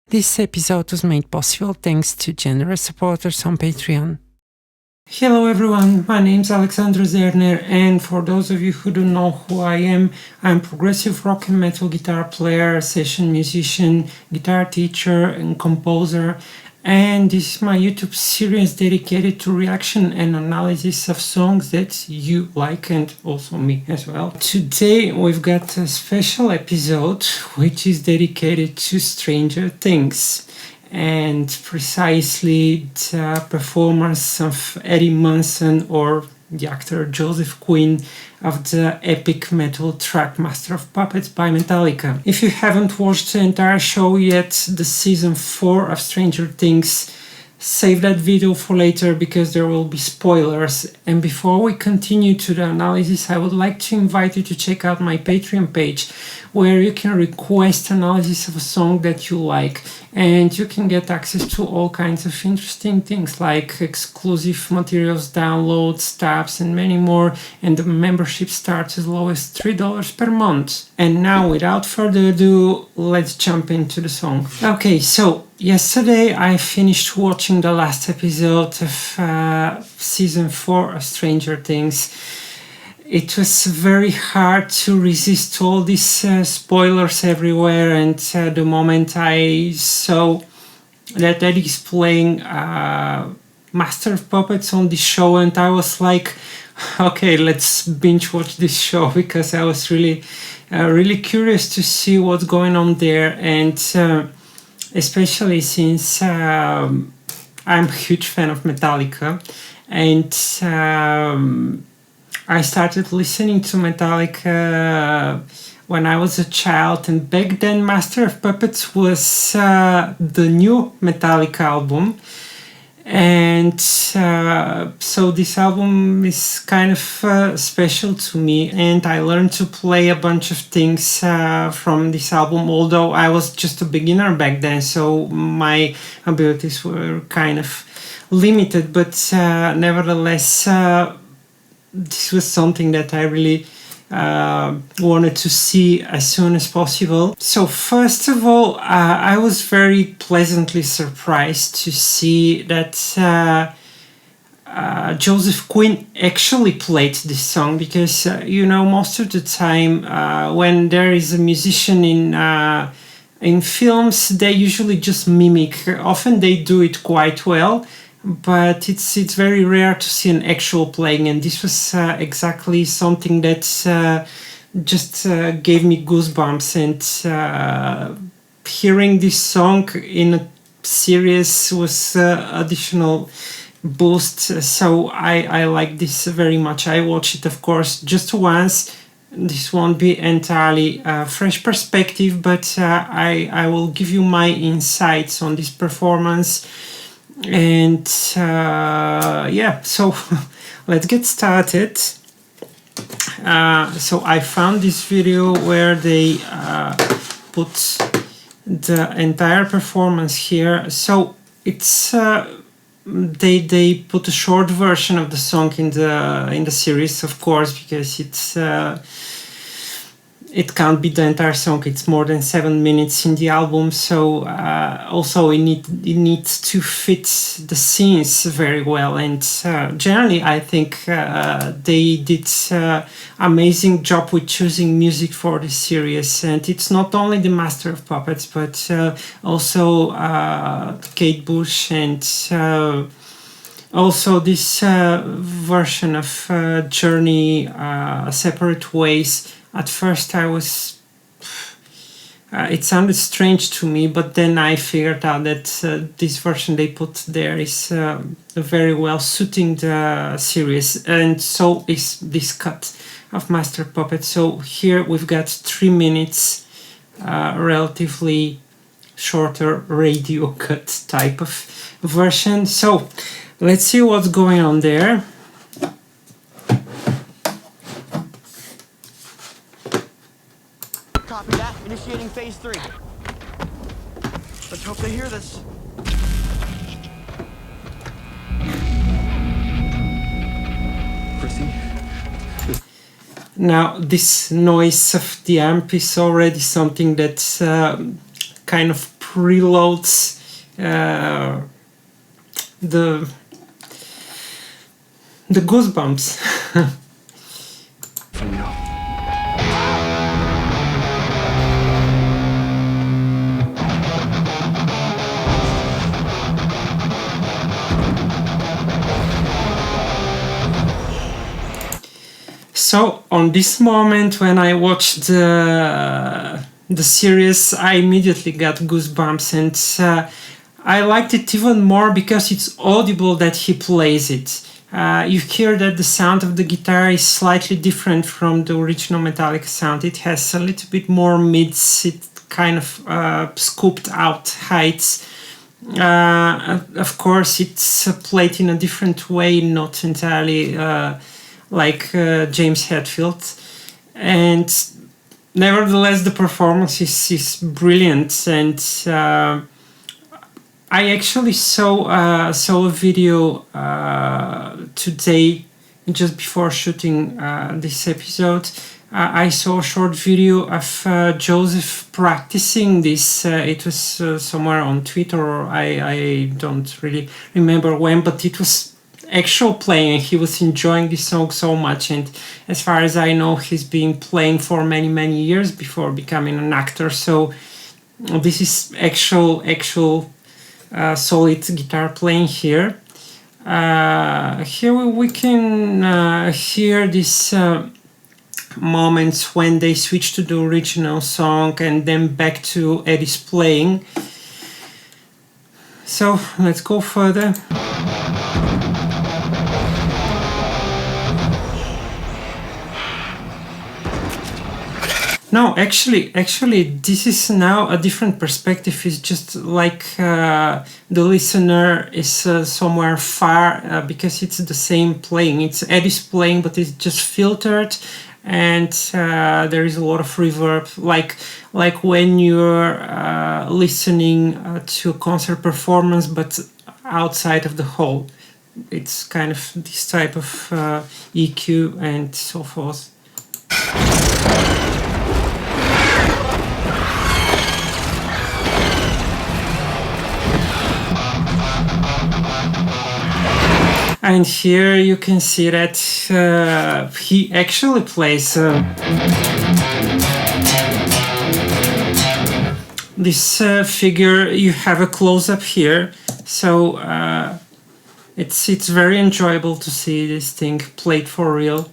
This episode was made possible thanks to generous supporters on Patreon. Hello everyone, my name's Alexandra Zerner, and for those of you who don't know who I am, I'm progressive rock and metal guitar player, session musician, guitar teacher and composer, and this is my YouTube series dedicated to reaction and analysis of songs that you like and also me as well. Today we've got a special episode which is dedicated to Stranger Things, and precisely the performance of Eddie Munson, or the actor Joseph Quinn, of the epic metal track Master of Puppets by Metallica. If you haven't watched the entire show yet, the season 4 of Stranger Things, save that video for later because there will be spoilers. And before we continue to the analysis, I would like to invite you to check out my Patreon page, where you can request analysis of a song that you like, and you can get access to all kinds of interesting things like exclusive materials, downloads, tabs, and many more. And the membership starts as low as $3 per month. And now, without further ado, let's jump into the song. Okay, so yesterday I finished watching the last episode of season 4 of Stranger Things. It was very hard to resist all these spoilers everywhere, and the moment I saw that Eddie's playing Master of Puppets on the show, and I was like, okay, let's binge watch this show, because I was really curious to see what's going on there, and especially since I'm a huge fan of Metallica, and I started listening to Metallica when I was a child, and back then Master of Puppets was the new Metallica album, and so this album is kind of special to me, and I learned to play a bunch of things from this album, although I was just a beginner back then, so my abilities were kind of limited, but nevertheless this was something that I really wanted to see as soon as possible. So first of all, I was very pleasantly surprised to see that Joseph Quinn actually played this song, because most of the time when there is a musician in films, they usually just mimic. Often they do it quite well, but it's very rare to see an actual playing, and this was exactly something that just gave me goosebumps, and hearing this song in a series was additional boost, so I like this very much. I watched it, of course, just once. This won't be entirely fresh perspective, but I will give you my insights on this performance. And yeah, so let's get started. So I found this video where they put the entire performance here. So it's they put a short version of the song in the series, of course, because it can't be the entire song. It's more than 7 minutes in the album, so also it needs to fit the scenes very well. And generally, I think they did amazing job with choosing music for this series. And it's not only the Master of Puppets, but also Kate Bush, and also this version of Journey, Separate Ways. At first it sounded strange to me, but then I figured out that this version they put there is very well suiting the series, and so is this cut of Master Puppet. So here we've got 3 minutes, relatively shorter radio cut type of version. So let's see what's going on there. Copy that. Initiating phase 3. Let's hope they hear this. Proceed. Now, this noise of the amp is already something that kind of preloads the goosebumps. So on this moment when I watched the series, I immediately got goosebumps, and I liked it even more because it's audible that he plays it. You hear that the sound of the guitar is slightly different from the original Metallica sound. It has a little bit more mids, it kind of scooped out heights. Of course, it's played in a different way, not entirely like James Hetfield, and nevertheless the performance is brilliant. And I actually saw a video today just before shooting this episode. I saw a short video of Joseph practicing this. It was somewhere on Twitter, or I don't really remember when, but it was actual playing, and he was enjoying this song so much. And as far as I know, he's been playing for many years before becoming an actor, so this is actual solid guitar playing here. Here we can hear these moments when they switch to the original song and then back to Eddie's playing. So let's go further. No, actually, this is now a different perspective. It's just like the listener is somewhere far because it's the same playing. It's Eddie's playing, but it's just filtered, and there is a lot of reverb, like when you're listening to a concert performance, but outside of the hall. It's kind of this type of EQ and so forth. And here you can see that he actually plays this figure. You have a close-up here, so it's very enjoyable to see this thing played for real.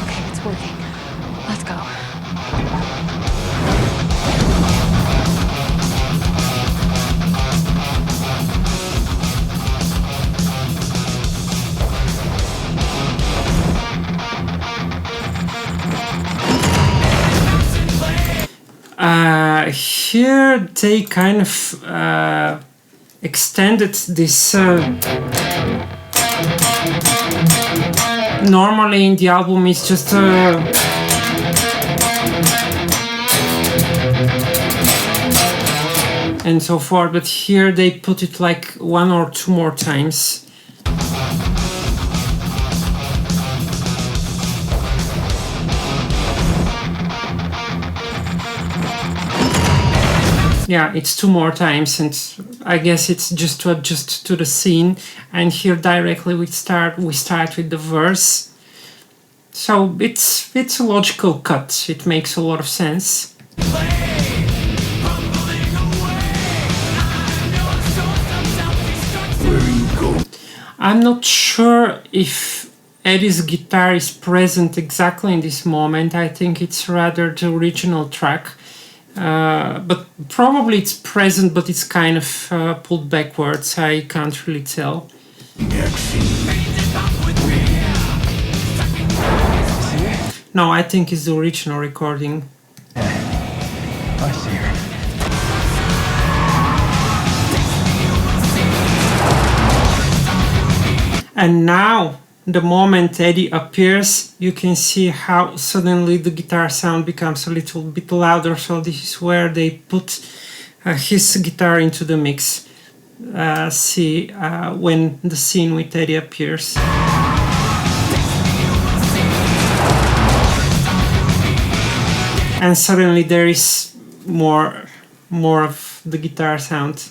Okay, it's working. Let's go. Here they kind of extended this. Normally in the album it's just and so forth, but here they put it like one or two more times. Yeah, it's two more times, and I guess it's just to adjust to the scene. And here directly we start with the verse. So it's a logical cut. It makes a lot of sense. I'm not sure if Eddie's guitar is present exactly in this moment. I think it's rather the original track. But probably it's present, but it's kind of pulled backwards. I can't really tell. No, I think it's the original recording. I see her. And now, the moment Eddie appears, you can see how suddenly the guitar sound becomes a little bit louder. So this is where they put his guitar into the mix. See when the scene with Eddie appears. and suddenly there is more of the guitar sound.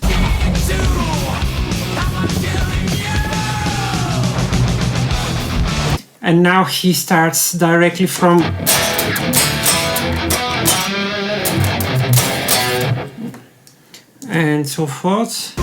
And now he starts directly from and so forth.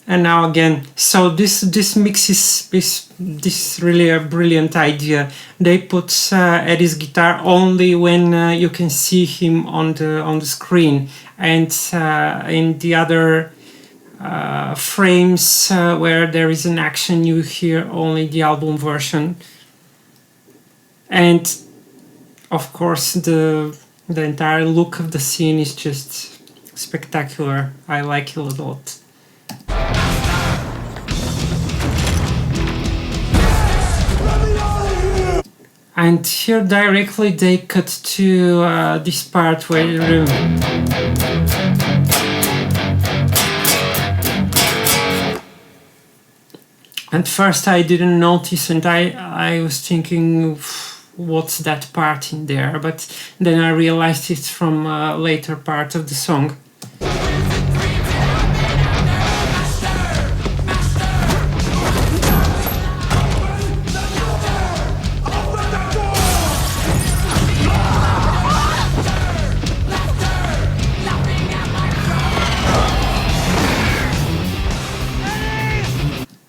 And now again, so this mix is really a brilliant idea. They put Eddie's guitar only when you can see him on the screen, and in the other frames where there is an action, you hear only the album version. And of course, the entire look of the scene is just spectacular. I like it a lot. And here directly they cut to this part where at first I didn't notice, and I was thinking, what's that part in there? But then I realized it's from a later part of the song.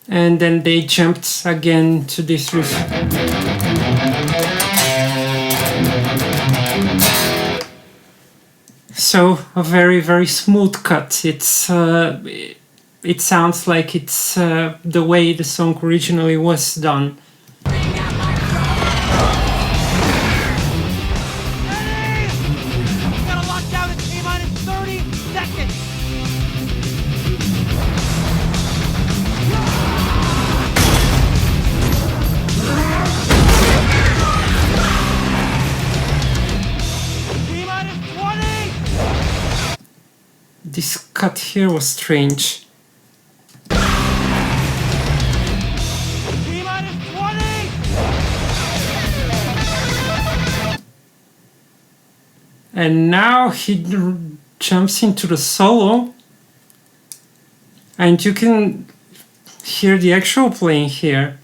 And then they jumped again to this riff. So a very, very smooth cut. It sounds like it's the way the song originally was done. This cut here was strange. And now he jumps into the solo, and you can hear the actual playing here.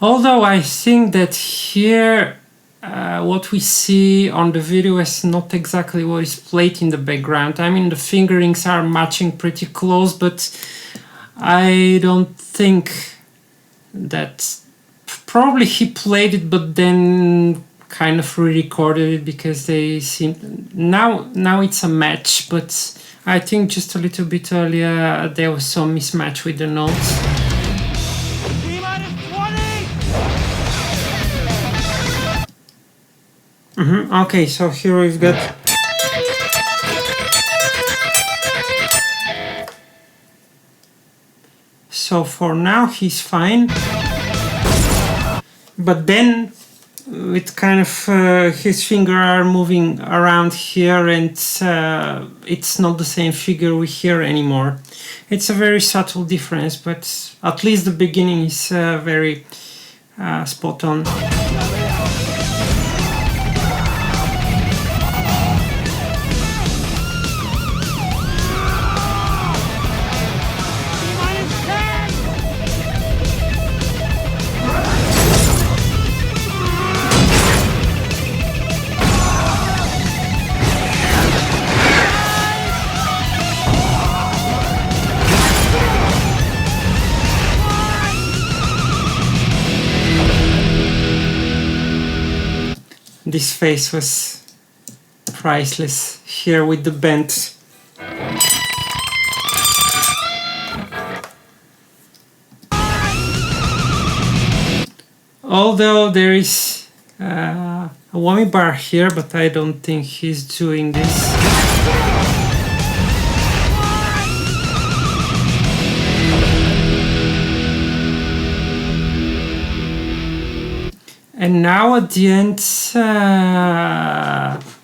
Although I think that here what we see on the video is not exactly what is played in the background. I mean, the fingerings are matching pretty close, but I don't think that... Probably he played it, but then kind of re-recorded it because they seem... Now it's a match, but I think just a little bit earlier there was some mismatch with the notes. Okay, so here we've got... So for now he's fine. But then it kind of... his fingers are moving around here, and it's not the same figure we hear anymore. It's a very subtle difference, but at least the beginning is very spot on. This face was priceless here with the bend. Although there is a whammy bar here, but I don't think he's doing this. And now at the end,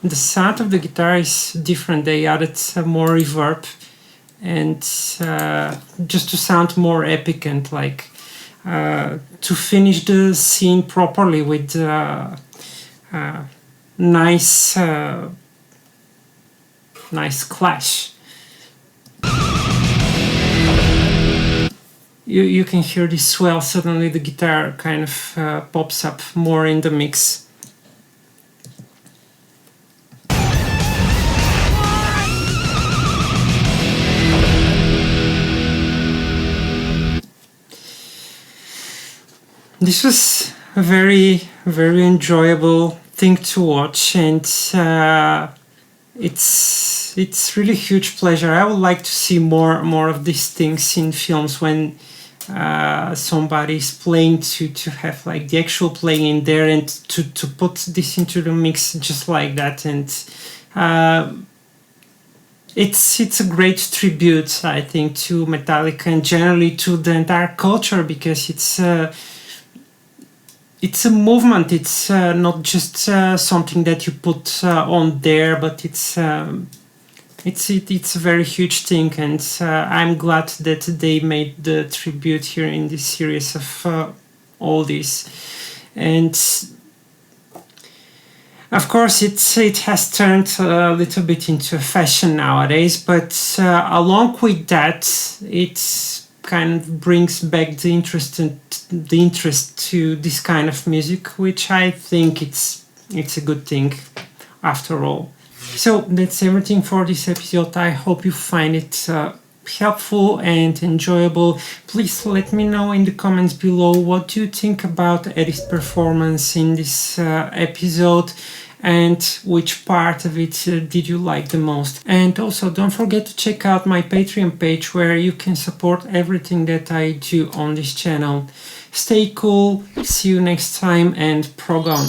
the sound of the guitar is different. They added more reverb and just to sound more epic and like to finish the scene properly with nice clash. You can hear this swell. Suddenly the guitar kind of pops up more in the mix. This was a very, very enjoyable thing to watch, and it's really huge pleasure. I would like to see more of these things in films when somebody's playing, to have like the actual playing in there and to put this into the mix just like that. And it's a great tribute, I think, to Metallica and generally to the entire culture, because it's a movement. It's not just something that you put on there, but it's a very huge thing, and I'm glad that they made the tribute here in this series of all this. And of course it has turned a little bit into a fashion nowadays, but along with that, it kind of brings back the interest to this kind of music, which I think it's a good thing after all. So that's everything for this episode. I hope you find it helpful and enjoyable. Please let me know in the comments below what you think about Eddie's performance in this episode, and which part of it did you like the most. And also don't forget to check out my Patreon page, where you can support everything that I do on this channel. Stay cool, see you next time, and prog on.